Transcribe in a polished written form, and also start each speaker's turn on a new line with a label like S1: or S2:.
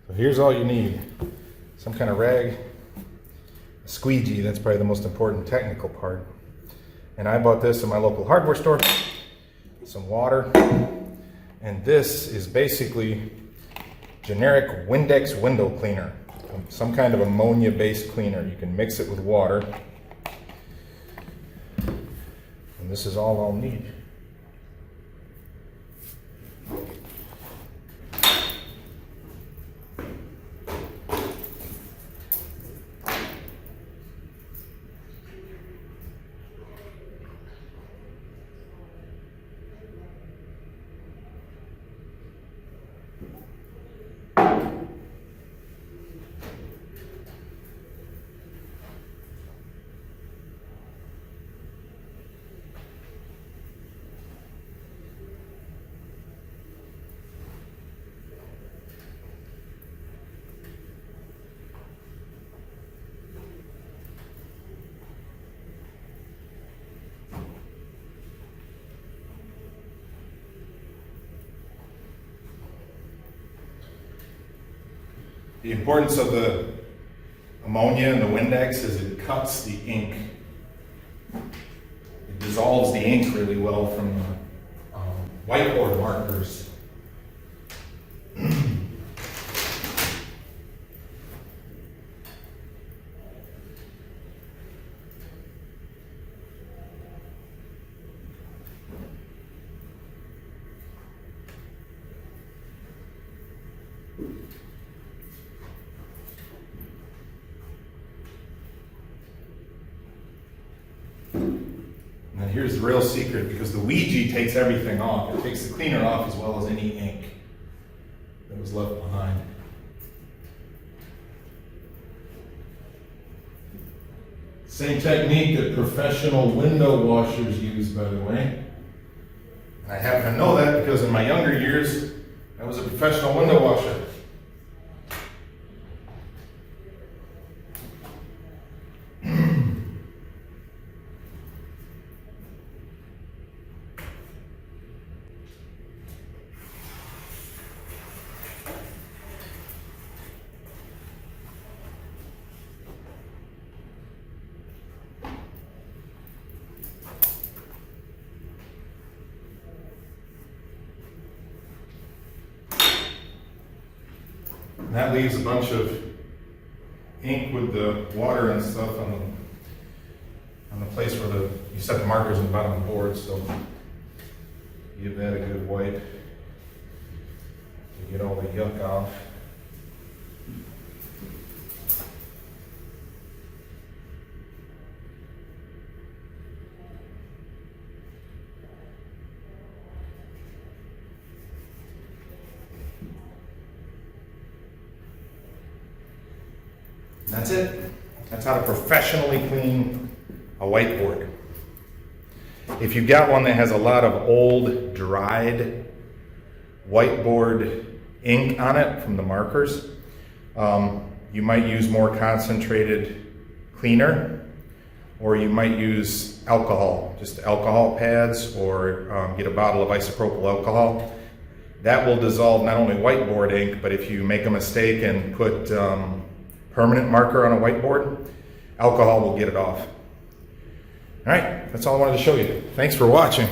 S1: So here's all you need. Some kind of rag, a squeegee, that's probably the most important technical part. And I bought this in my local hardware store, some water, and this is basically generic Windex window cleaner, some kind of ammonia-based cleaner. You can mix it with water, and this is all I'll need. The importance of the ammonia and the Windex is it cuts the ink. It dissolves the ink really well from the whiteboard markers. And here's the real secret, because the Ouija takes everything off. It takes the cleaner off as well as any ink that was left behind. Same technique that professional window washers use, by the way. And I happen to know that because in my younger years, I was a professional window washer. And that leaves a bunch of ink with the water and stuff on the place where you set the markers on the bottom of the board. So give that a good wipe to get all the yuck off. That's it. That's how to professionally clean a whiteboard. If you've got one that has a lot of old, dried whiteboard ink on it from the markers, you might use more concentrated cleaner, or you might use alcohol, just alcohol pads, or get a bottle of isopropyl alcohol. That will dissolve not only whiteboard ink, but if you make a mistake and put permanent marker on a whiteboard, alcohol will get it off. All right, that's all I wanted to show you. Thanks for watching.